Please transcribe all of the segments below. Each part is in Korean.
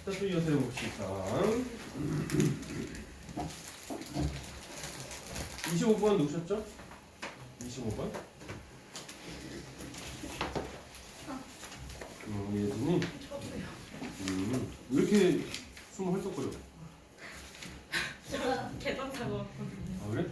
자, 또 이어서 해봅시다. 25번 누구셨죠? 25번? 예준이? 왜 이렇게 숨 헐떡거려? 제가 계단 타고 왔거든요. 아, 그래?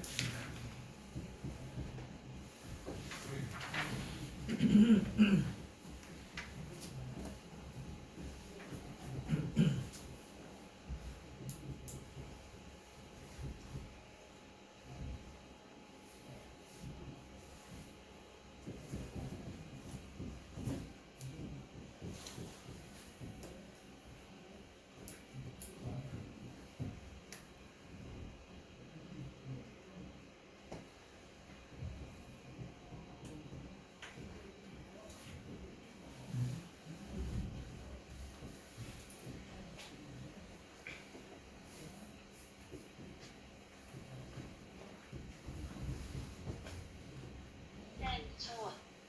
저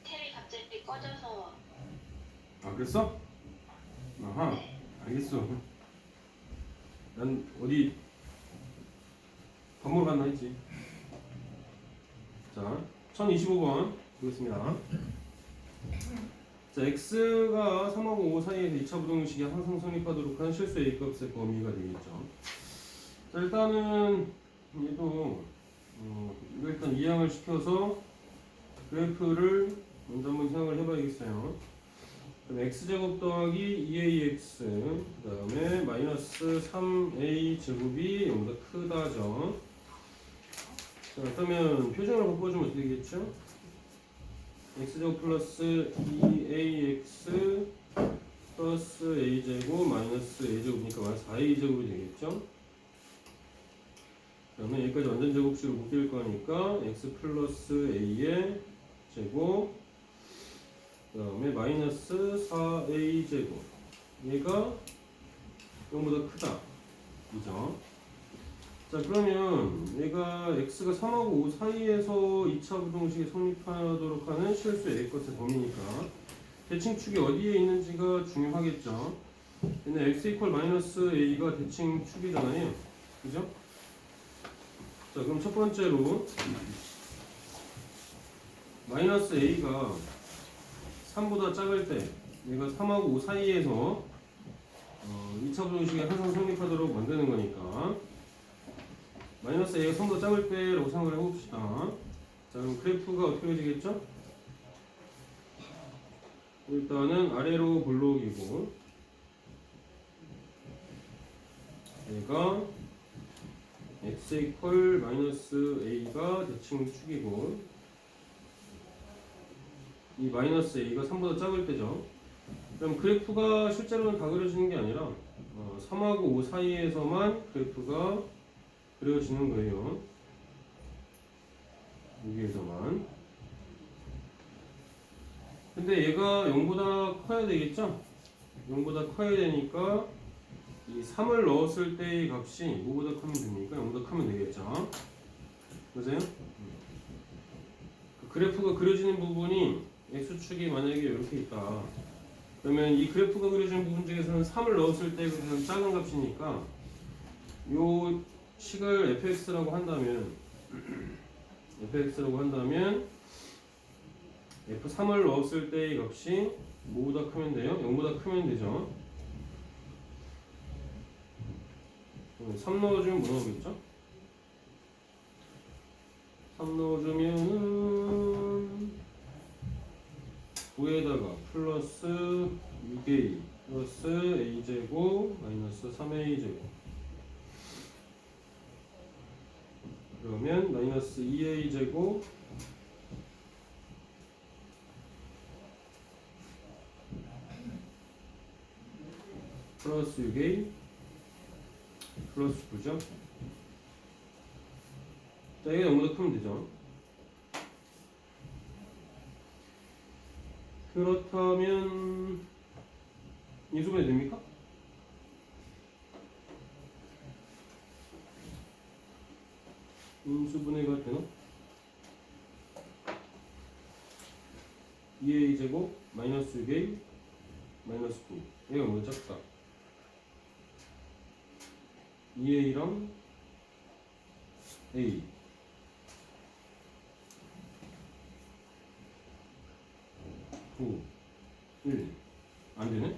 텔이 갑자기 꺼져서. 아, 그랬어? 아하, 네. 알겠어. 난 어디 밥 먹으러 갔나 했지. 자, 1025번 보겠습니다. 자, x가 3하고 5 사이에서 2차 부등식이 항상 성립하도록 한 실수 a값의 범위가 되겠죠. 자, 일단은 얘도 이거 일단 이항을 시켜서 그래프를 먼저 한번 생각을 해봐야겠어요. 그럼 x제곱 더하기 2ax 그 다음에 마이너스 3a 제곱이 0보다 크다죠. 자, 그러면 표준으로 바꿔주면 어떻게 되겠죠? x제곱 플러스 2ax 플러스 a제곱 마이너스 a제곱이니까 마이너스 4a제곱이 되겠죠? 그러면 여기까지 완전 제곱식으로 묶일 거니까 x 플러스 a의 제곱 그 다음에 마이너스 4a 제곱 얘가 0보다 크다 그죠? 자, 그러면 얘가 x가 3하고 5 사이에서 2차 부등식이 성립하도록 하는 실수 a값의 범위니까 대칭축이 어디에 있는지가 중요하겠죠. 근데 x 이퀄 마이너스 a가 대칭축이잖아요 그죠? 자, 그럼 첫 번째로 마이너스 a가 3보다 작을 때 얘가 3하고 5 사이에서 2차 부등식이 항상 성립하도록 만드는 거니까 마이너스 a가 3보다 작을 때라고 생각을 해봅시다. 자, 그럼 그래프가 어떻게 되겠죠? 일단은 아래로 볼록이고 얘가 x 이퀄 마이너스 a가 대칭축이고 이 마이너스 a가 3보다 작을 때죠. 그럼 그래프가 실제로는 다 그려지는 게 아니라 3하고 5 사이에서만 그래프가 그려지는 거예요. 여기에서만. 근데 얘가 0보다 커야 되겠죠? 0보다 커야 되니까 이 3을 넣었을 때의 값이 뭐보다 크면 됩니까? 0보다 크면 되겠죠? 보세요. 그 그래프가 그려지는 부분이 x축이 만약에 이렇게 있다. 그러면 이 그래프가 그려지는 부분 중에서는 3을 넣었을 때 그냥 작은 값이니까 요 식을 fx라고 한다면 f3을 넣었을 때의 값이 뭐보다 크면 돼요? 0보다 크면 되죠. 3 넣어주면 뭐 나오겠죠? 3 넣어주면은 9에다가 플러스 6a 플러스 a제곱 마이너스 3a제곱 그러면 마이너스 2a제곱 플러스 6a 플러스 9죠? 자, 이게 0보다 크면 되죠. 그렇다면 인수분해 됩니까? 인수분해가 되나? 2a 제곱 마이너스 6a 마이너스 9 얘가 뭐 작다 2a랑 a 9 1 안되네.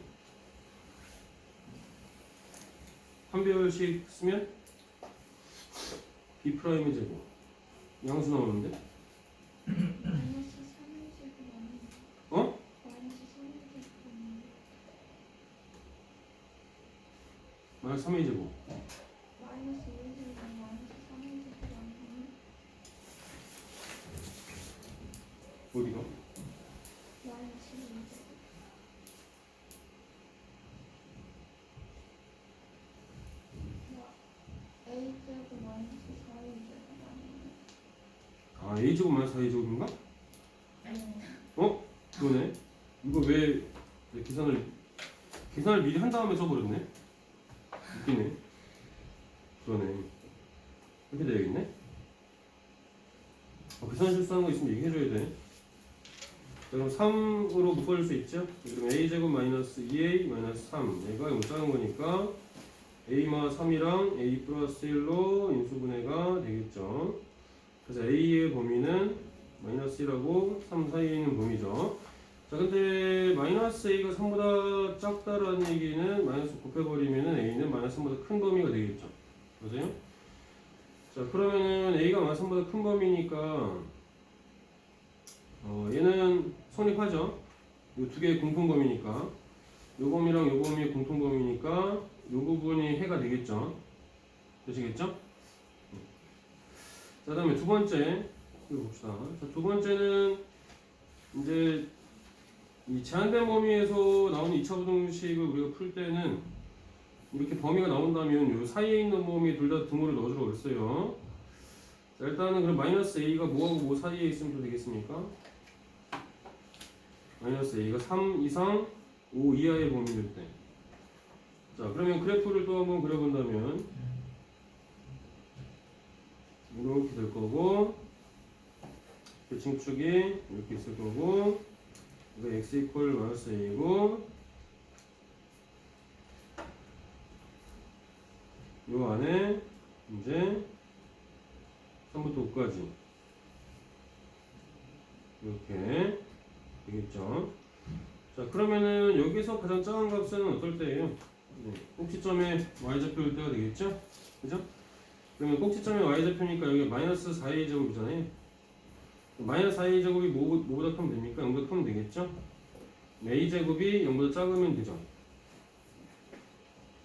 한 배열씩 쓰면 b 프라임의 제곱 양수 나오는데 마이너스 3의 제곱 아닌가? 어? 마이너스 3의 제곱 아닌가? 마이너스 3의 제곱 마이너스 2의 제곱 마이너스 3의 제곱 아닌가? 어디가? 마이너스 2의 제곱. A 제곱 마이너스 4의 제곱 아닌가? 아 a 제곱 마이너스 4a 제곱인가? 어? 그러네. 이거 왜 계산을 미리 한 다음에 써버렸네. 웃기네. 그러네. 이렇게 돼야겠네. 계산 실수하는 거 있으면 얘기해줘야 돼. 자, 그럼 3으로 묶어줄 수 있죠? 그럼 a제곱 마이너스 2a 마이너스 3 얘가 이거 작은 거니까 a마 3이랑 a 플러스 1로 인수분해가 되겠죠. 그래서 a의 범위는 마이너스 1하고 3 사이에 있는 범위죠. 자, 근데 마이너스 a가 3보다 작다라는 얘기는 마이너스 곱해버리면은 a는 마이너스 3보다 큰 범위가 되겠죠. 맞아요? 자, 그러면은 a가 마이너스 3보다 큰 범위니까 얘는 성립하죠. 이 두 개의 공통 범위니까 요 범위랑 요 범위의 공통 범위니까 요 부분이 해가 되겠죠. 되시겠죠? 자, 다음에 두 번째 이거 봅시다. 자, 두 번째는 이제 이 제한된 범위에서 나오는 2차 부등식을 우리가 풀 때는 이렇게 범위가 나온다면 요 사이에 있는 범위 둘 다 등호를 넣어주라고 했어요. 자, 일단은 그럼 마이너스 a가 뭐하고 뭐 사이에 있으면 또 되겠습니까? 마이너스 a가 3 이상 5 이하의 범위일 때. 자, 그러면 그래프를 또 한번 그려본다면 이렇게 될 거고 대칭축이 이렇게 있을 거고 이거 x 이퀄 마이너스 a이고 요 안에 이제 3부터 5까지 이렇게 되겠죠. 자, 그러면은 여기서 가장 작은 값은 어떨 때예요? 네, 꼭지점에 y좌표일 때가 되겠죠? 그죠? 그러면 꼭지점에 y좌표니까 여기 마이너스 4a 제곱이잖아요. 마이너스 4a 제곱이 뭐보다 크면 됩니까? 0보다 크면 되겠죠? a 제곱이 0보다 작으면 되죠.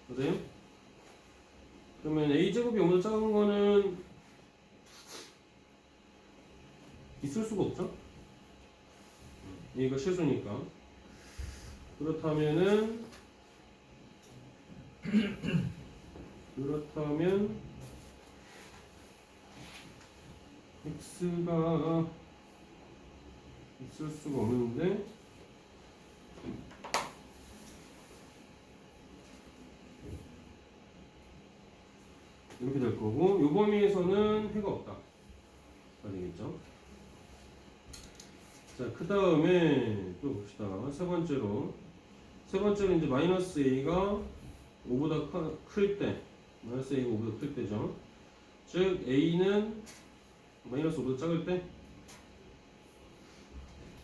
맞아요? 그러면 a 제곱이 0보다 작은 거는 있을 수가 없죠? 얘가 실수니까. 그렇다면 x가 있을 수가 없는데 이렇게 될 거고 요 범위에서는 해가 없다. 되겠죠? 자, 그 다음에 또 봅시다. 세 번째로 이제 마이너스 a가 5보다 클 때, 마이너스 a가 5보다 클 때죠. 즉 a는 마이너스 5보다 작을 때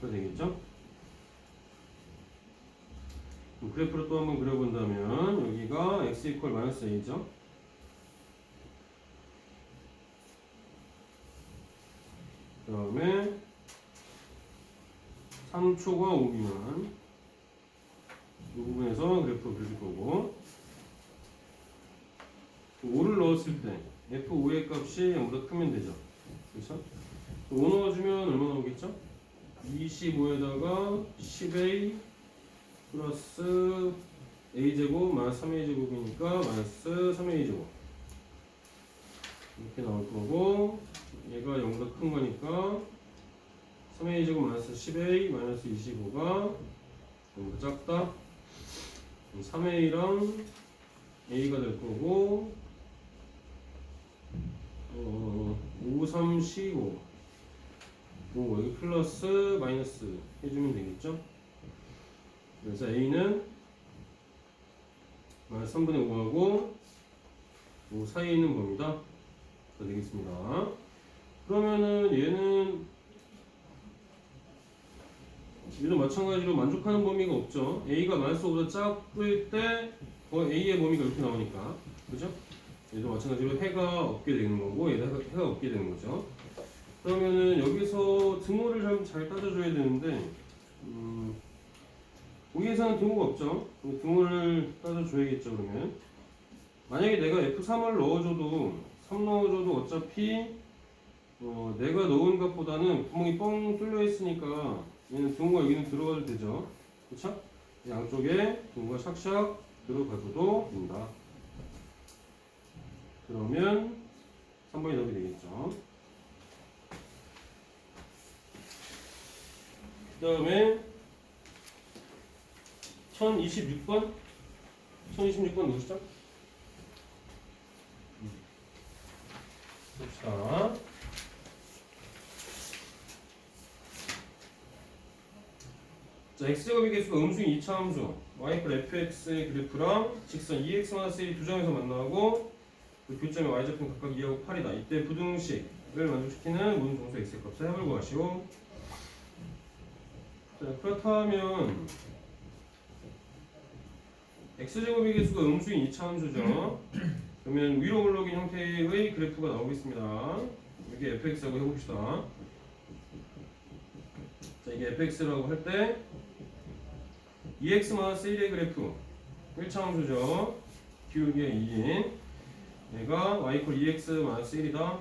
그래 되겠죠? 그래프를 또 한번 그려본다면 여기가 x 이퀄 마이너스 a죠. 그 다음에 3초가 5 미만 이 부분에서 그래프를 그릴 거고 5를 넣었을 때 F5의 값이 0보다 크면 되죠. 그렇죠? 5 넣어주면 얼마 나오겠죠? 25에다가 10a 플러스 a제곱 마이너스 3a제곱이니까 마이너스 3a제곱 이렇게 나올 거고 얘가 0보다 큰 거니까 3a제곱 마이너스 10a 마이너스 25가 0보다 작다. 3a랑 a가 될 거고 5, 3, 15 여기 플러스 마이너스 해주면 되겠죠. 그래서 a는 마이너스 3분의 5하고 요 사이에 있는 범위다. 자, 되겠습니다. 그러면은 얘도 마찬가지로 만족하는 범위가 없죠. A가 마이너스5보다 작을 때 A의 범위가 이렇게 나오니까, 그죠? 얘도 마찬가지로 해가 없게 되는 거고 얘도 해가 없게 되는 거죠. 그러면은 여기서 등호를 잘 따져줘야 되는데 보기에서는 등호가 없죠. 등호를 따져줘야겠죠. 그러면 만약에 내가 F3을 넣어줘도 3 넣어줘도 어차피 내가 넣은 것보다는 구멍이 뻥 뚫려 있으니까 얘는 등호가 여기는 들어가도 되죠. 그쵸? 양쪽에 등호가 샥샥 들어가줘도 된다. 그러면 3번이 답이 되겠죠. 그 다음에 1026번? 1026번 누구시죠? 봅시다. 자, x제곱의 개수가 음수인 2차 함수 y 플 fx의 그래프랑 직선 2x-1이 두 점에서 만나고 그 교점의 y좌표는 각각 2하고 8이다. 이때 부등식을 만족시키는 모든 정수 x의 값을 합을 구하시오. 자, 그렇다면 x제곱의 개수가 음수인 2차 함수죠. 그러면 위로 올라오긴 형태의 그래프가 나오겠습니다. 이게 fx라고 해봅시다. 자, 이게 fx라고 할 때 2x-1의 그래프 1차 함수죠. 기울기의 2인 얘가 y = 2x-1이다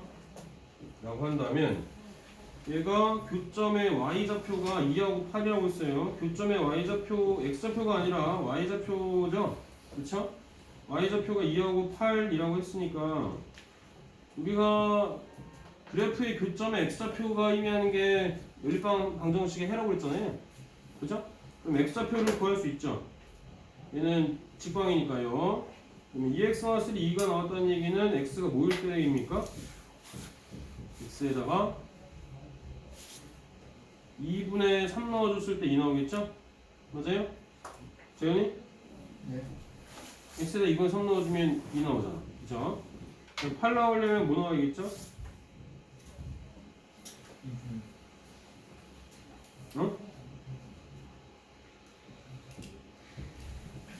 라고 한다면 얘가 교점의 y좌표가 2하고 8이라고 했어요. 교점의 y좌표, x좌표가 아니라 y좌표죠. 그쵸? y좌표가 2하고 8이라고 했으니까 우리가 그래프의 교점의 x좌표가 의미하는 게 연립방 방정식의 해라고 했잖아요. 그죠? 그럼 x좌표를 구할 수 있죠. 얘는 직방이니까요. 그럼 2x-3 2가 나왔다는 얘기는 x가 뭐일 때입니까? x에다가 2분의 3 넣어줬을 때 2 나오겠죠? 맞아요? 재현이? 네. x에다 2분의 3 넣어주면 2 나오잖아. 그죠? 그럼 8 나오려면 뭐 나와야겠죠? 어?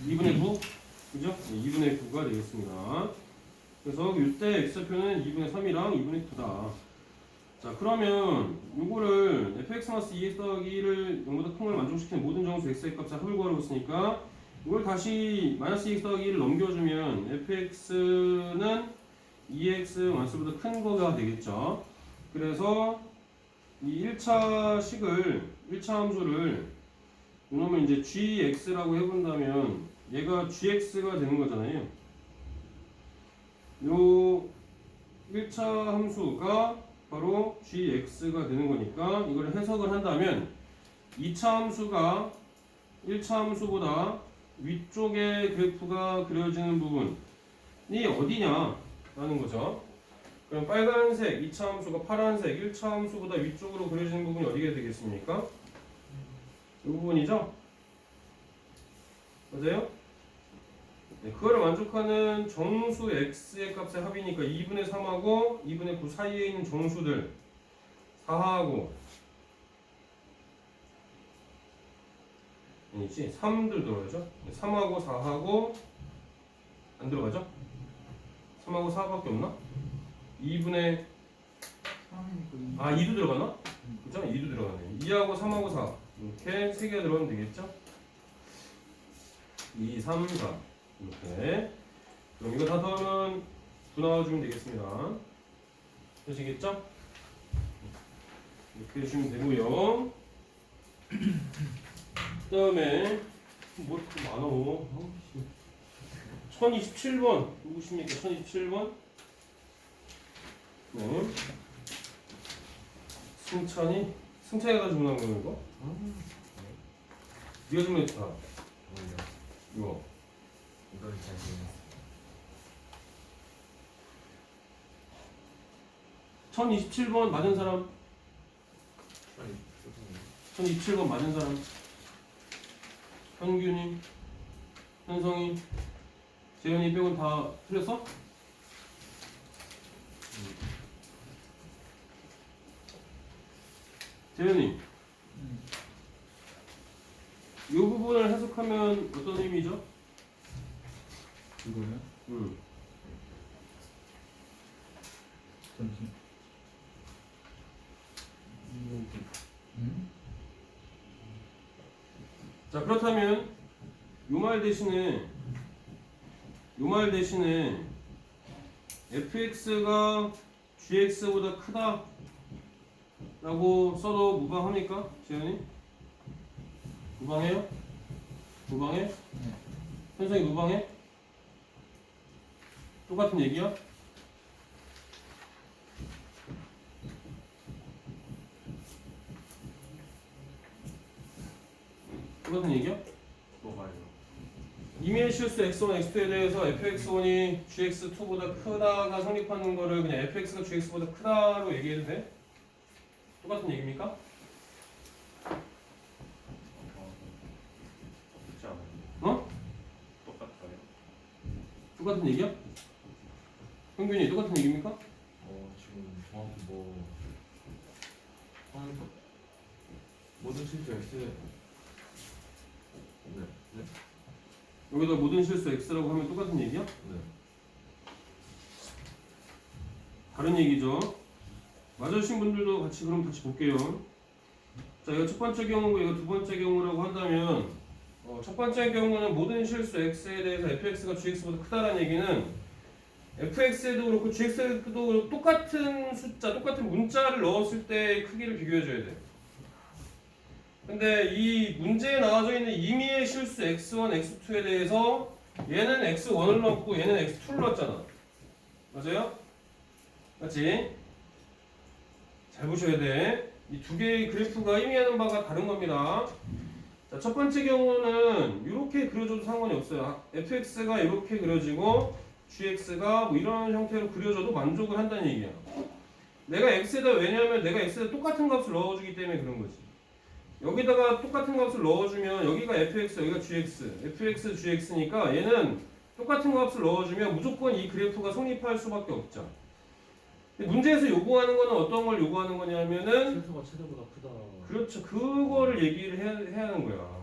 2분의 9? 그죠? 네, 2분의 9가 되겠습니다. 그래서 이때 x좌표는 2분의 3이랑 2분의 9다. 자, 그러면 요거를 fx-2x-2를 0보다 큰 걸 만족시키는 모든 정수 x의 값을 합을 구하라고 했으니까 이걸 다시 -2x-2를 넘겨주면 fx는 2x-보다 큰 거가 되겠죠. 그래서 이 1차 식을 1차 함수를 이놈을 이제 gx라고 해본다면 얘가 gx가 되는 거잖아요. 요 1차 함수가 바로 gx가 되는 거니까 이걸 해석을 한다면 2차 함수가 1차 함수보다 위쪽에 그래프가 그려지는 부분이 어디냐라는 거죠. 그럼 빨간색 2차 함수가 파란색 1차 함수보다 위쪽으로 그려지는 부분이 어디가 되겠습니까? 이 부분이죠? 맞아요? 네, 그거를 만족하는 정수 x의 값의 합이니까 2분의 3하고 2분의 9 사이에 있는 정수들 4하고 아니지 3들 들어가죠? 3하고 4하고 안 들어가죠? 3하고 4밖에 없나? 2분의 2도 들어가나? 그죠? 2도 들어가네. 2하고 3하고 4 이렇게 3개가 들어가면 되겠죠? 2, 3, 4 이렇게. 그럼 이거 다 더하면 9 나와주면 되겠습니다. 되시겠죠? 이렇게 해주시면 되고요. 그 다음에 뭐 이렇게 많어. 1027번 누구십니까? 1027번 네. 승찬이가 주문한 거예요 이거? 네가 주문했다. 이거 이걸 잘 모르겠어. 1027번 맞은 사람? 1027번 맞은 사람? 현균이, 현성이, 재현이 빼고는 다 틀렸어? 재현이 이 부분을 해석하면 어떤 의미죠? 이거요? 잠시. 자 그렇다면 요 말 대신에 fx가 gx보다 크다 라고 써도 무방합니까? 지현이? 무방해요? 무방해? 현성이 무방해? 똑같은 얘기야? 똑같은 얘기야? 뭐가요? 이미의 실수 x1, x2에 대해서 fx1이 gx2보다 크다가 성립하는 거를 그냥 fx가 gx보다 크다로 얘기해도 돼? 똑같은 얘기입니까? 그렇지 않아요? 어? 똑같아요? 똑같은 얘기야? 평균이 똑같은 얘기입니까? 지금 정확히 모든 실수 X. 네. 네. 여기다 모든 실수 x라고 하면 똑같은 얘기야? 네. 다른 얘기죠. 맞으신 분들도 같이 그럼 같이 볼게요. 자, 이거 첫 번째 경우고 이거 두 번째 경우라고 한다면 첫 번째 경우는 모든 실수 x에 대해서 fx가 gx보다 크다는 얘기는 fx에도 그렇고 gx에도 똑같은 숫자, 똑같은 문자를 넣었을 때 크기를 비교해줘야 돼. 근데 이 문제에 나와져 있는 임의의 실수 x1, x2에 대해서 얘는 x1을 넣었고 얘는 x2를 넣었잖아. 맞아요? 맞지? 잘 보셔야 돼. 이 두 개의 그래프가 의미하는 바가 다른 겁니다. 자, 첫 번째 경우는 이렇게 그려줘도 상관이 없어요. fx가 이렇게 그려지고 gx가 뭐 이런 형태로 그려져도 만족을 한다는 얘기야. 내가 x에다 왜냐하면 내가 x에다 똑같은 값을 넣어주기 때문에 그런 거지. 여기다가 똑같은 값을 넣어주면 여기가 fx, 여기가 gx, fx, gx니까 얘는 똑같은 값을 넣어주면 무조건 이 그래프가 성립할 수밖에 없죠. 근데 문제에서 요구하는 거는 어떤 걸 요구하는 거냐면은 실수가 최대보다 크다. 그렇죠. 그거를 얘기를 해야 하는 거야.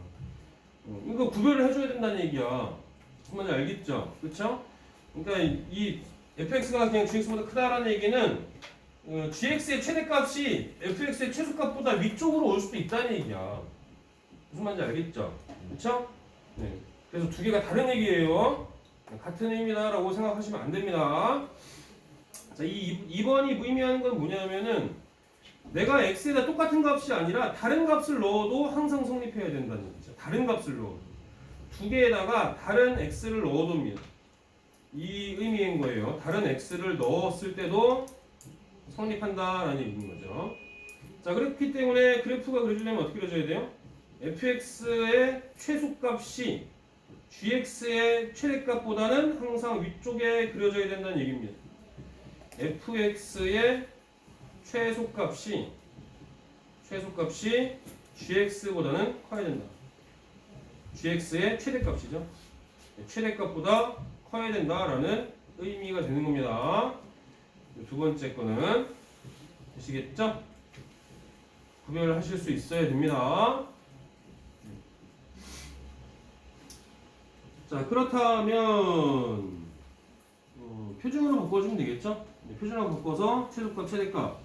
이거 구별을 해줘야 된다는 얘기야. 무슨 말인지 알겠죠? 그렇죠? 그러니까 이 fx가 그냥 gx보다 크다라는 얘기는 gx의 최대값이 fx의 최소값보다 위쪽으로 올 수도 있다는 얘기야. 무슨 말인지 알겠죠? 그렇죠? 네. 그래서 두 개가 다른 얘기예요. 같은 의미다라고 생각하시면 안 됩니다. 자, 이 2번이 의미하는 건 뭐냐면은 내가 x에다 똑같은 값이 아니라 다른 값을 넣어도 항상 성립해야 된다는 얘기죠. 다른 값을 넣어도. 두 개에다가 다른 x를 넣어둡니다. 이 의미인 거예요. 다른 x를 넣었을 때도 성립한다라는 얘기인 거죠. 자, 그렇기 때문에 그래프가 그려지려면 어떻게 그려져야 돼요? fx의 최소값이 gx의 최대값보다는 항상 위쪽에 그려져야 된다는 얘기입니다. fx의 최소값이 gx보다는 커야 된다. gx의 최대값이죠. 최대값보다 커야 된다라는 의미가 되는 겁니다. 두 번째 거는 아시겠죠? 구별을 하실 수 있어야 됩니다. 자, 그렇다면 표준으로 바꿔주면 되겠죠? 표준으로 바꿔서 최소값, 최대값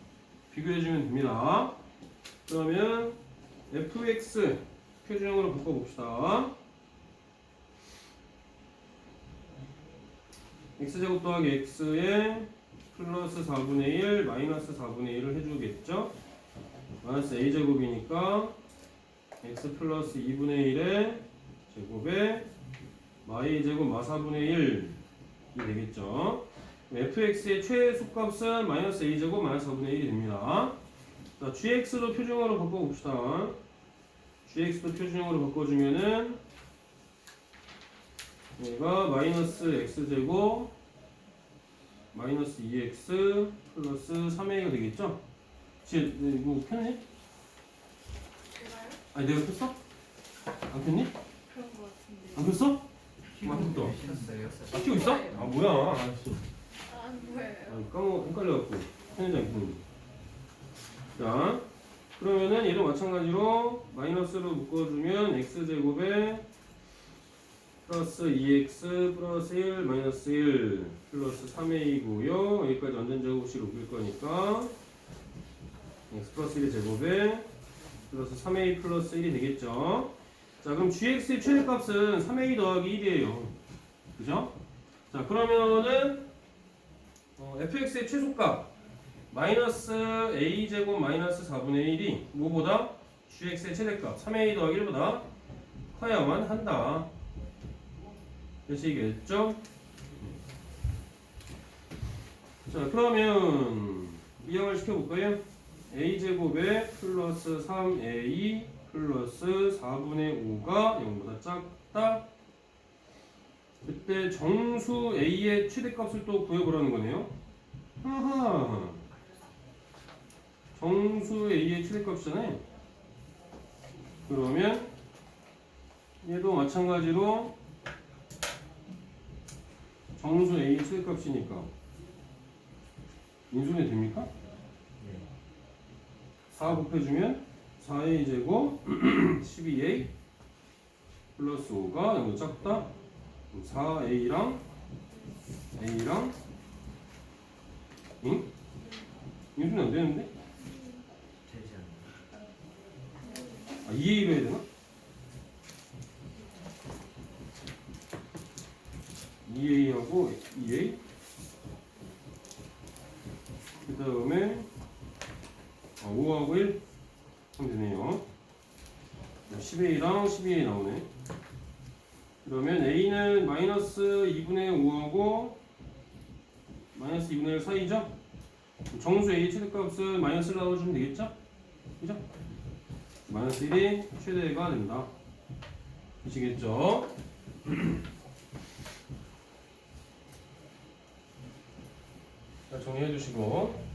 비교해주면 됩니다. 그러면 fx 표준형으로 바꿔봅시다. x제곱 더하기 x에 플러스 4분의 1, 마이너스 4분의 1을 해주겠죠? 마이너스 a제곱이니까 x 플러스 2분의 1의 제곱에 y제곱 마4분의 1이 되겠죠? fx의 최소값은 마이너스 a제곱 마이너스 4분의 1이 됩니다. 자, gx도 표준형으로 바꿔봅시다. gx도 표준형으로 바꿔주면은 얘가 마이너스 x제곱 마이너스 2x 플러스 3a가 되겠죠? 이거 켰니? 제가요? 아니 내가 켰어? 안 켰니? 그런 거 같은데. 안 켰어? 맞다. 아 켜고 있어? 아 뭐야? 알았어. 아, 뭐예요? 헷갈려갖고 켰는지 안 켰는지. 자 그러면은 얘도 마찬가지로 마이너스로 묶어주면 x제곱에 플러스 2x 플러스 1 마이너스 1 플러스 3a고요. 여기까지 완전 제곱식으로 묶일 거니까 x 플러스 1의 제곱에 플러스 3a 플러스 1이 되겠죠. 자, 그럼 gx의 최대값은 3a 더하기 1이에요. 그죠? 자, 그러면은 fx의 최소값 마이너스 a제곱 마이너스 4분의 1이 뭐보다? gx의 최대값 3a 더하기 1보다 커야만 한다. 되시겠죠? 자, 그러면 이항을 시켜볼까요? a제곱에 플러스 3a 플러스 4분의 5가 0보다 작다. 그때 정수 a의 최대값을 또 구해보라는 거네요. 하하. 정수 a의 최대값이잖아요. 그러면 얘도 마찬가지로 정수 a의 최대값이니까 인수분해 됩니까? 4 곱해주면 4a 제곱 12a 플러스 5가 너무 작다. 4a랑 a랑 응? 인수분해 안 되는데? 되지 않나? 아 2a로 해야 되나? 2a하고 2a 그 다음에 5하고 1 하면 되네요. 10a랑 12a 나오네. 그러면 a는 마이너스 2분의 5하고 마이너스 2분의 1 사이죠? 정수 a 최대값은 마이너스를 넣어주면 되겠죠? 그죠? 마이너스 1이 최대가 된다. 아시겠죠? 자, 정리해 주시고.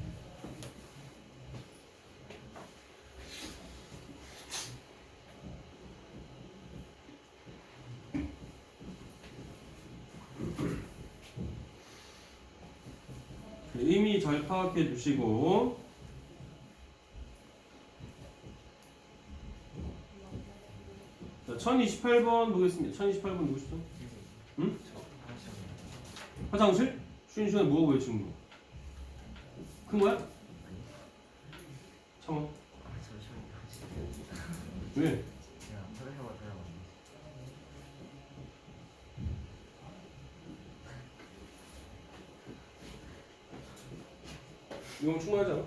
의미 잘 파악해 주시고. 자, 1028번 보겠습니다. 1028번 누구시죠? 응? 화장실? 쉬는 시간에 뭐 하고 왜 친구? 큰 거야? 참아. 왜? 이건 충분하지 않아?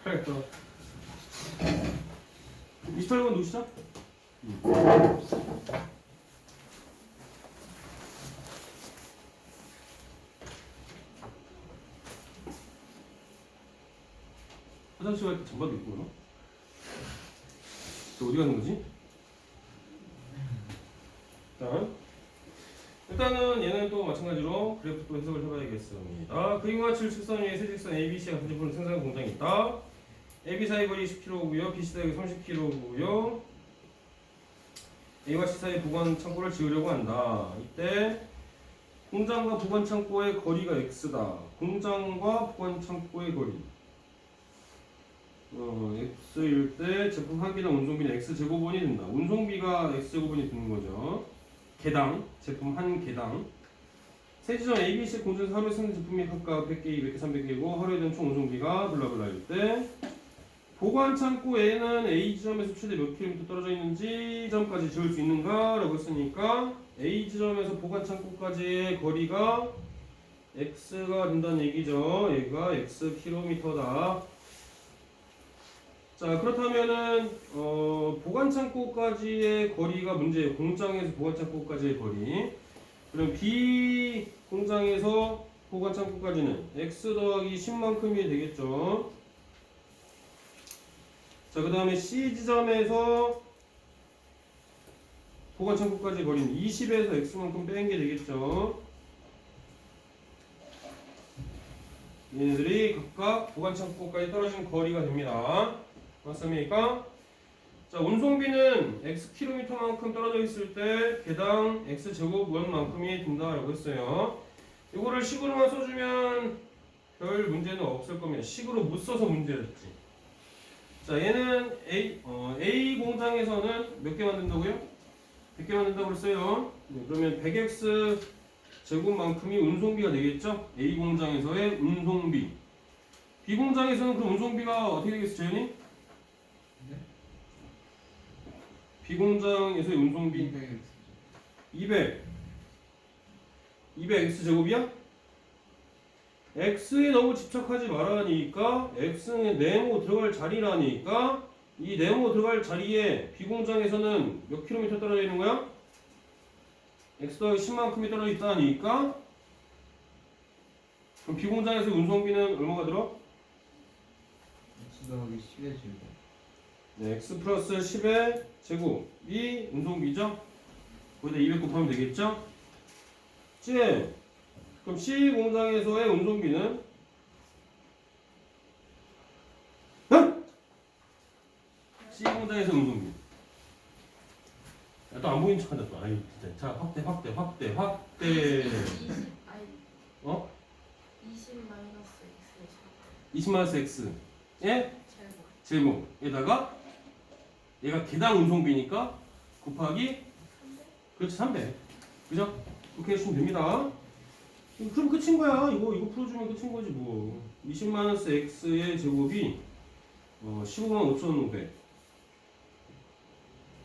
알겠다. 28번 누구시죠? 화장실 갈 때 잠바도 입고 오나? 저 어디 가는 거지? 일단은 얘는 또 마찬가지로 그래프 또 해석을 해봐야겠습니다. 그림과 칠 직선 위에 세 직선 ABC가 같은 지분을 생성하는 공장이 있다. AB 사이 거리 10km고요. BC 사이 30km고요. A와 C 사이 보관 창고를 지으려고 한다. 이때 공장과 보관 창고의 거리가 X다. 공장과 보관 창고의 거리. X일 때 제품 한 개당 운송비는 X제곱원이 된다. 운송비가 X제곱원이 되는 거죠. 개당, 제품 한 개당. 세 지점 ABC 공장에서 하루에 쓰는 제품이 각각 100개, 200개, 300개고 하루에 드는 총 운송비가 블라블라일 때 보관 창고에는 A 지점에서 최대 몇 킬로미터 떨어져 있는지 지점까지 지을 수 있는가? 라고 했으니까 A 지점에서 보관 창고까지의 거리가 X가 된다는 얘기죠. 얘가 X 킬로미터다. 자, 그렇다면은 보관 창고까지의 거리가 문제예요. 공장에서 보관 창고까지의 거리. 그럼 B 공장에서 보관 창고까지는 X 더하기 10만큼이 되겠죠. 자, 그 다음에 C 지점에서 보관 창고까지 거리는 20에서 X만큼 뺀 게 되겠죠. 얘네들이 각각 보관 창고까지 떨어진 거리가 됩니다. 맞습니까? 자, 운송비는 X 킬로미터만큼 떨어져 있을 때 개당 X 제곱원만큼이 든다라고 했어요. 이거를 식으로만 써주면 별 문제는 없을 겁니다. 식으로 못 써서 문제였지. 자, 얘는 A 공장에서는 몇 개 만든다고요? 100개 만든다고 그랬어요. 네, 그러면 100x 제곱만큼이 운송비가 되겠죠? A 공장에서의 운송비. B 공장에서는 그럼 운송비가 어떻게 되겠어, 재현이? 네? B 공장에서의 운송비 200x 제곱이야? x에 너무 집착하지 말라니까 x는 네모 들어갈 자리라니까 이 네모 들어갈 자리에 B 공장에서는 몇 킬로미터 떨어져 있는 거야? x 더하기 10만큼이 떨어져 있다니까 그럼 B 공장에서 운송비는 얼마가 들어? X 더하기 10의 제곱. 네, x 플러스 10의 제곱이 운송비죠? 거기다 200 곱하면 되겠죠? 지? 그럼 C 공장에서의 운송비는 C 공장에서 운송비. 야, 또 안 보이는 척한다 또. 아이 진짜. 자, 확대. 20 아니 어? 20 마이너스 x 20 마이너스 x. 예? 제곱 제곱에다가 얘가 개당 운송비니까 곱하기 그렇지 300. 그죠? 그렇게 해주시면 됩니다. 그럼 끝인 거야. 이거 풀어주면 끝인 거지 뭐. 20 마이너스 x의 제곱이 15만 5,500.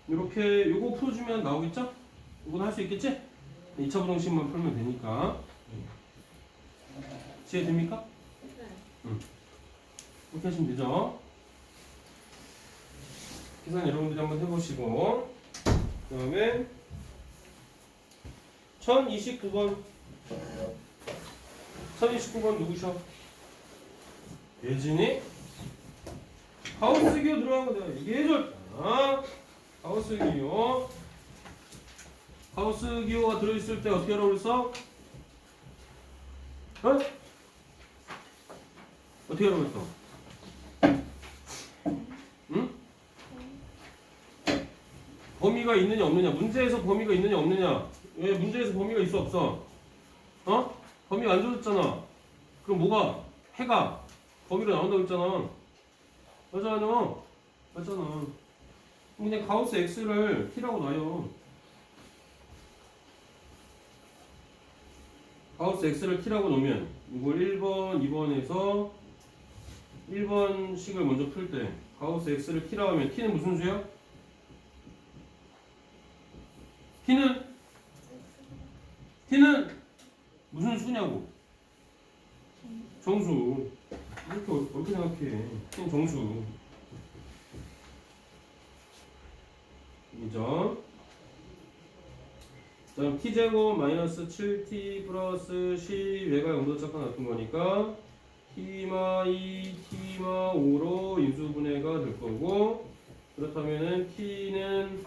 이렇게 요거 풀어주면 나오겠죠? 이건 할 수 있겠지? 2차 부등식만 풀면 되니까. 이해됩니까? 네. 이렇게 하시면 되죠? 계산 여러분들이 한번 해보시고 그 다음에 1029번 1029번 누구셔? 예진이? 하우스기어 들어간 거 내가 얘기해줬잖아. 하우스기어 하우스기어가 들어있을 때 어떻게 하라고 그랬어? 어? 어떻게 하라고 그랬어? 응? 범위가 있느냐 없느냐 문제에서 범위가 있느냐 없느냐 왜 문제에서 범위가 있어 없어? 어? 범위가 안 줘졌잖아. 그럼 뭐가? 해가 범위로 나온다고 했잖아. 맞잖아. 맞잖아. 그냥 가우스 x를 t라고 놔요. 가우스 x를 t라고 놓으면 이걸 1번, 2번에서 1번식을 먼저 풀 때 가우스 x를 t라고 하면 t는 무슨 수야? t는 무슨 수냐고? 정수. 이렇게 어렵게 생각해. t는 정수. 이죠? 다음 t제곱 마이너스 7t 플러스 10얘가 영도차가 나쁜 거니까 t마2 t마5로 인수분해가 될 거고 그렇다면은 t는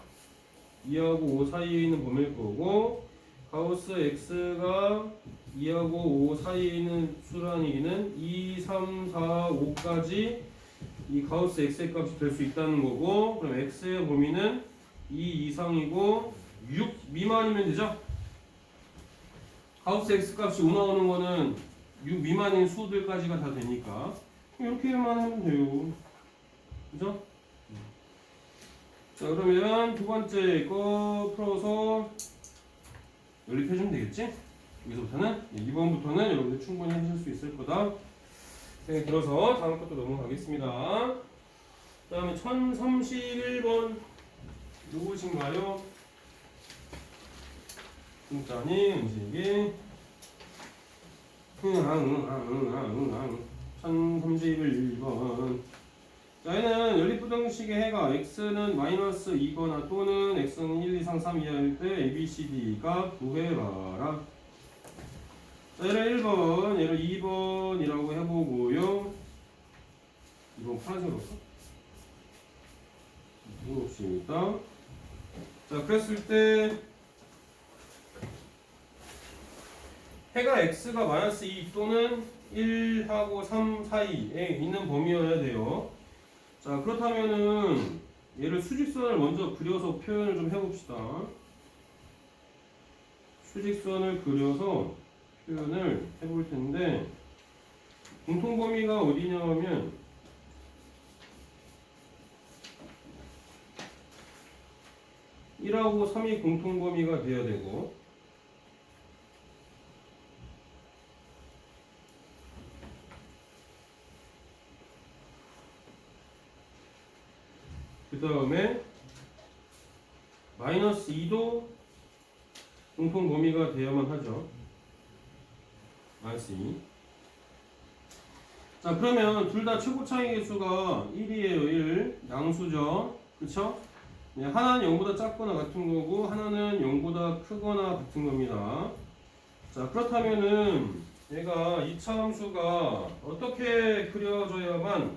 2하고 5 사이에 있는 범위일 거고 가우스 x가 2하고 5 사이에 있는 수라는 얘기는 2, 3, 4, 5까지 이 가우스 x의 값이 될 수 있다는 거고 그럼 x의 범위는 2 이상이고 6 미만이면 되죠? 가우스 x 값이 5 나오는 거는 6 미만인 수들까지가 다 되니까 이렇게만 하면 돼요. 그죠? 자 그러면 두 번째 거 풀어서 연립해주면 되겠지? 여기서부터는 2번부터는 여러분들 충분히 하실 수 있을 거다 생각이 들어서 다음 것도 넘어가겠습니다. 그 다음에 1031번 누구신가요? 진짜니 은식이 1031번 자 얘는 연립부등식의 해가 x는 마이너스 2거나 또는 x는 1, 2, 3, 3 이하일 때 a, b, c, d가 구해봐라. 자 얘를 1번 얘를 2번이라고 해보고요. 2번 파란색으로 할까? 이거 없습니다. 자 그랬을 때 해가 x가 마이너스 2 또는 1하고 3 사이에 있는 범위여야 돼요. 자 그렇다면은 얘를 수직선을 먼저 그려서 표현을 좀 해봅시다. 수직선을 그려서 표현을 해볼 텐데 공통범위가 어디냐면 1하고 3이 공통범위가 돼야 되고 그 다음에 마이너스 2도 공통범위가 돼야만 하죠. 마이너스 2. 자, 그러면 둘 다 최고 차이 개수가 1이에요. 1. 양수죠. 그쵸? 네, 하나는 0보다 작거나 같은 거고 하나는 0보다 크거나 같은 겁니다. 자, 그렇다면은 얘가 이차 함수가 어떻게 그려져야만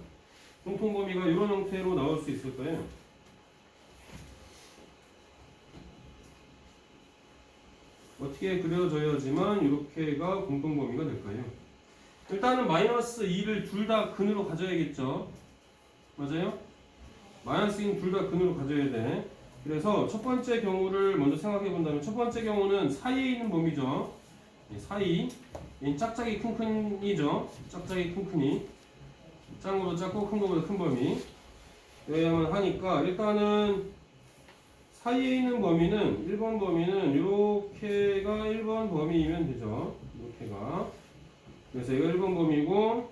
공통범위가 이런 형태로 나올 수 있을까요? 어떻게 그려져야지만 이렇게가 공통범위가 될까요? 일단은 마이너스 2를 둘 다 근으로 가져야겠죠. 맞아요? 마이너스 2는 둘 다 근으로 가져야 돼. 그래서 첫 번째 경우를 먼저 생각해 본다면 첫 번째 경우는 사이에 있는 범위죠. 사이. 얘는 짝짝이 큰큰이죠. 짝짝이 큰큰이. 짱으로 작고 큰 거보다 큰 범위. 여야만 하니까 일단은 사이에 있는 범위는 1번 범위는 이렇게가 1번 범위이면 되죠. 이렇게가. 그래서 이거 1번 범위고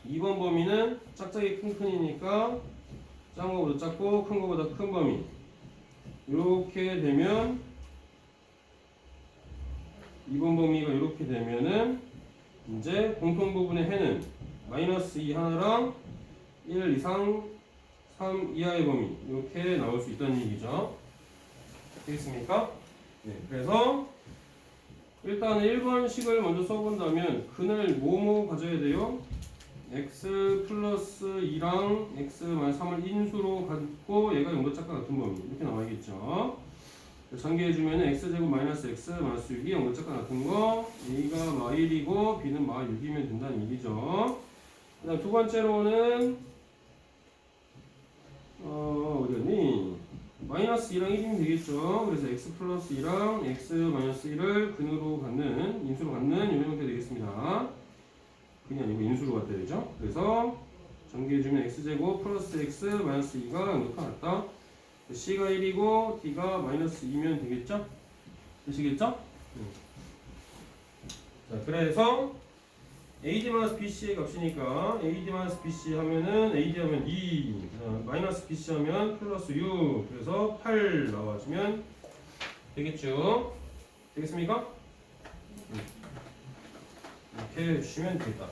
2번 범위는 짝짝이 큰큰이니까 작은 거보다 작고 큰 거보다 큰 범위. 이렇게 되면 2번 범위가 이렇게 되면은 이제 공통 부분의 해는 마이너스 2 하나랑 1 이상 3 이하의 범위 이렇게 나올 수 있다는 얘기죠. 되겠습니까? 네, 그래서 일단은 1번식을 먼저 써본다면 근을 뭐뭐 가져야 돼요? x 플러스 2랑 x 마이너스 3을 인수로 갖고 얘가 0도 짝과 같은 범위 이렇게 나와야겠죠. 전개해주면 x제곱 마이너스 x 마이너스 6이 0도 짝과 같은 거 a가 마 1이고 b는 마 6이면 된다는 얘기죠. 그 다음 두 번째로는 어디였니? 마이너스 2랑 1이면 되겠죠. 그래서 x 플러스 2랑 x 마이너스 1을 근으로 갖는 인수로 갖는 이런 형태 되겠습니다. 근이 아니고 인수로 갖다 되죠. 그래서 전개해주면 x제곱 플러스 x 마이너스 2가 0과 같다. c가 1이고 d가 마이너스 2면 되겠죠? 되시겠죠? 자, 그래서 AD-BC의 값이니까 AD-BC 하면은 AD 하면 2, 마이너스 BC 하면 플러스 6, 그래서 8 나와주면 되겠죠? 되겠습니까? 이렇게 해주시면 되겠다.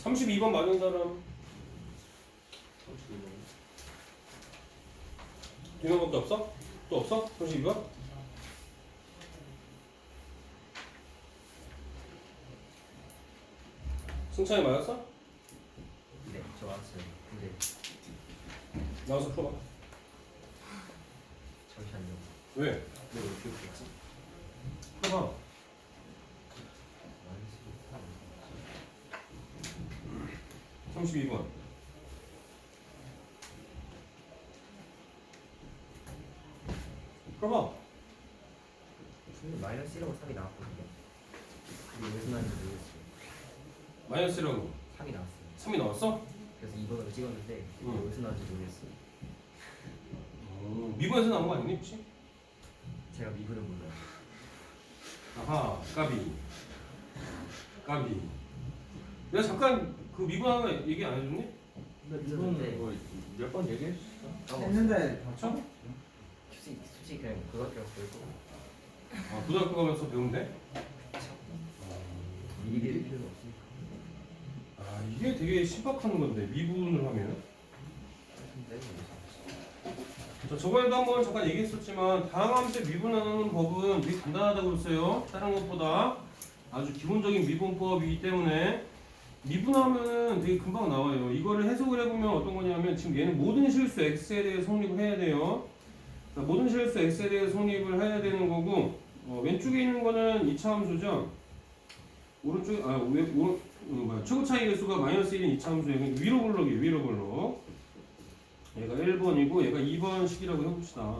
32번 맞은 사람 2명밖에 없어? 또 없어? 32번? 승찬이 맞았어? 네, 저 왔어요. 근데 나와서 풀어봐. 잠시만요. 왜? 네, 어떻게 됐지? 풀어봐. 마이너스 32번. 풀어봐. 근데 마이너스 1하고 3이 나왔거든요. 이게 무슨 말인지 모르겠어요. 마이너스라고 3이 나왔어요. 3이 나왔어? 그래서 2번으로 찍었는데 이게 응. 무슨 말인지 모르겠어요. 미분에서 나온 거 아니니 혹시? 제가 미분을 몰라요. 아하, 까비. 까비. 내가 잠깐 그 미분 하나 얘기 안 해줬니? 있었는데 몇 번 얘기했어? 했는데 맞죠? 솔직히 그냥 그거밖에 없고 아, 고등학교 가면서 배운대? 미리 될 필요가 없으니까. 아, 이게 되게 신박한 건데 미분을 하면. 자, 저번에도 한번 잠깐 얘기했었지만 다항함수의 미분하는 법은 되게 간단하다고 그랬어요. 다른 것보다 아주 기본적인 미분법이기 때문에 미분하면은 되게 금방 나와요. 이거를 해석을 해보면 어떤 거냐면 지금 얘는 모든 실수 x에 대해 성립을 해야 돼요. 자, 모든 실수 x에 대해 성립을 해야 되는 거고 왼쪽에 있는 거는 2차 함수죠. 오른쪽에 최고 차이 개수가 마이너스 1인 2차 함수예요. 위로 블록이에요. 위로 블록. 얘가 1번이고 얘가 2번식이라고 해봅시다.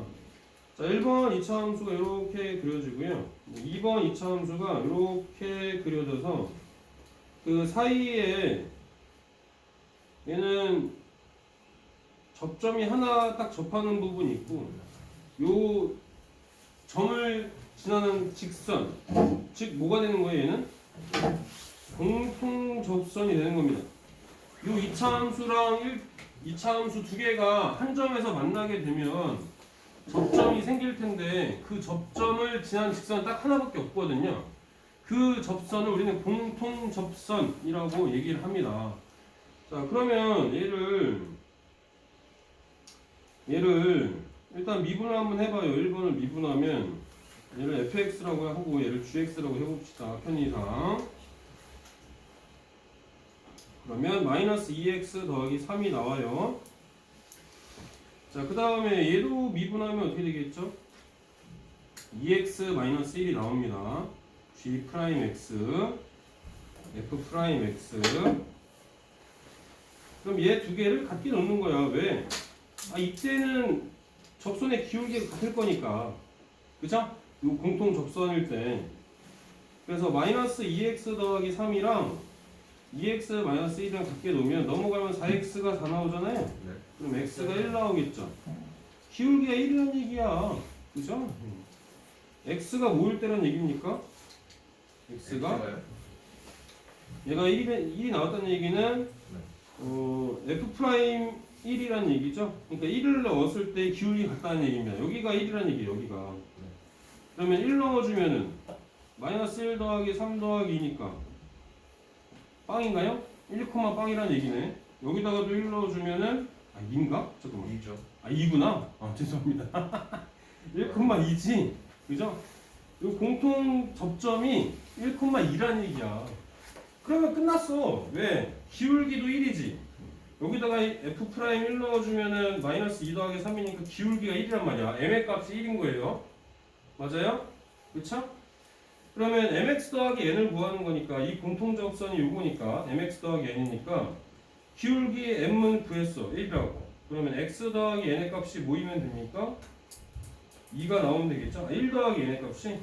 자, 1번 2차 함수가 이렇게 그려지고요. 2번 2차 함수가 이렇게 그려져서 그 사이에 얘는 접점이 하나 딱 접하는 부분이 있고 요 점을 지나는 직선, 즉 뭐가 되는 거예요? 얘는 공통 접선이 되는 겁니다. 요 2차 함수랑 2차 함수 두 개가 한 점에서 만나게 되면 접점이 생길 텐데 그 접점을 지나는 직선은 딱 하나밖에 없거든요. 그 접선을 우리는 공통 접선이라고 얘기를 합니다. 자, 그러면 얘를 일단 미분을 한번 해봐요. 1번을 미분하면 얘를 fx라고 하고 얘를 gx라고 해봅시다. 편의상. 그러면 마이너스 2x 더하기 3이 나와요. 자, 그 다음에 얘도 미분하면 어떻게 되겠죠? 2x 마이너스 1이 나옵니다. g 프라임 x f 프라임 x. 그럼 얘 두 개를 같게 넣는 거야. 왜? 이때는 접선의 기울기가 같을 거니까. 그죠? 요 공통 접선일 때. 그래서 마이너스 2x 더하기 3이랑 2x 마이너스 1이랑 같게 놓으면 넘어가면 4x가 4 나오잖아요. 네. 그럼 x가 1 나오겠죠. 기울기가 1이라는 얘기야. 그죠? x가 모일 때란 얘기입니까? x가 얘가 1이 나왔다는 얘기는 f 프라임 1이라는 얘기죠. 그러니까 1을 넣었을 때 기울기 같다는 얘기입니다. 여기가 1이라는 얘기예요. 여기가. 그러면 1 넣어주면은 마이너스 1 더하기 3 더하기 2니까 빵인가요? 1, 빵이라는 얘기네. 여기다가도 1 넣어주면은 2인가? 잠깐만. 2죠. 2구나? 죄송합니다. 1,2지? 그죠? 이 공통 접점이 1,2라는 얘기야. 그러면 끝났어. 왜? 기울기도 1이지. 여기다가 f 프라임 1 넣어주면은 마이너스 2 더하기 3이니까 기울기가 1이란 말이야. m의 값이 1인 거예요. 맞아요? 그쵸? 그러면 mx 더하기 n을 구하는 거니까 이 공통 접선이 요거니까 mx 더하기 n이니까 기울기 m은 구했어. 1이라고. 그러면 x 더하기 n의 값이 모이면 됩니까? 2가 나오면 되겠죠? 1 더하기 n의 값이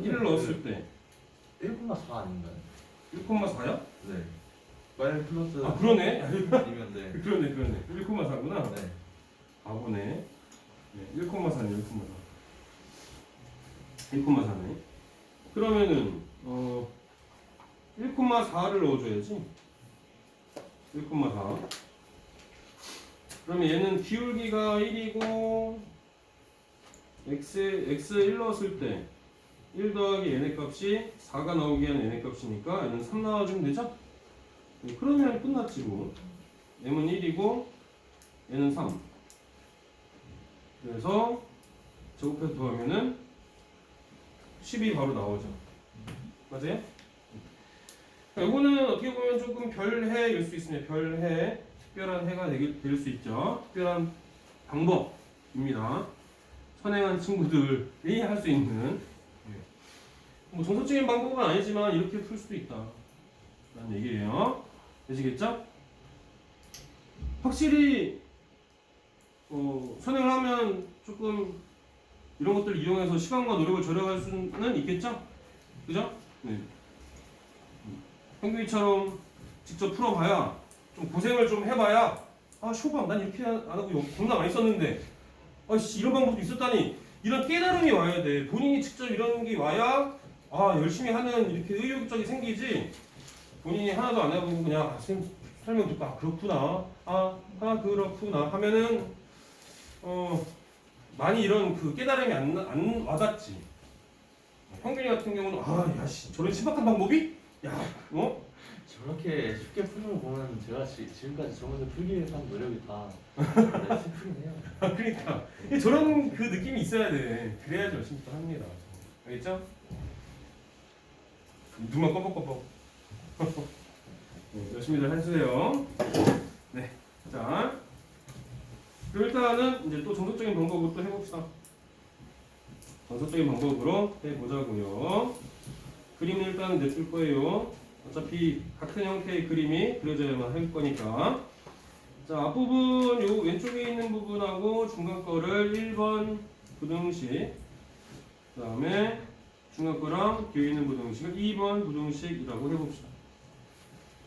1을 넣었을 때 1,4 아닌가요? 1,4야? 네. 마이너스 플러스 그러네. 아니면 네. 그러네. 1,4구나. 네. 바보네. 1,4네. 1,4네. 그러면은 1,4를 넣어줘야지. 1,4. 그러면 얘는 기울기가 1이고 x 1 넣었을 때 1 더하기 n의 값이 4가 나오게 하는 n의 값이니까 얘는 3 나와주면 되죠? 그러면 끝났지 뭐. m은 1이고 얘는 3. 그래서 제곱해서 더하면은 10이 바로 나오죠. 맞아요? 이거는 어떻게 보면 조금 별해일 수 있습니다. 별해, 특별한 해가 될 수 있죠. 특별한 방법입니다. 선행한 친구들이 할 수 있는 뭐 정석적인 방법은 아니지만 이렇게 풀 수도 있다 라는 얘기예요. 되시겠죠? 확실히 선행을 하면 조금 이런 것들을 이용해서 시간과 노력을 절약할 수는 있겠죠? 그죠? 네. 형규이처럼 직접 풀어봐야 좀 고생을 좀 해봐야 쇼방 난 이렇게 안 하고 겁나 많이 썼는데 이런 방법도 있었다니 이런 깨달음이 와야 돼. 본인이 직접 이런 게 와야 열심히 하는 이렇게 의욕적이 생기지. 본인이 하나도 안 해보고 그냥 선생님 설명 듣고 그렇구나 그렇구나 하면은 많이 이런 그 깨달음이 안 와닿지. 형균이 같은 경우는 저런 신박한 방법이? 저렇게 쉽게 푸는 거 보면 제가 지금까지 저런 문제 풀기 위해서 한 노력이 다 쉽긴 해요. 그러니까 저런 그 느낌이 있어야 돼. 그래야지 열심히 또 합니다. 알겠죠? 눈만 껌뻑껌뻑. 열심히들 해주세요. 네, 자, 그럼 일단은 이제 또 정석적인 방법으로 또 해봅시다. 정석적인 방법으로 해보자고요. 그림은 일단은 냈을 거예요. 어차피 같은 형태의 그림이 그려져야만 할 거니까. 자, 앞부분 요 왼쪽에 있는 부분하고 중간 거를 1번 부등식, 그 다음에 중간 거랑 뒤에 있는 부등식을 2번 부등식이라고 해봅시다.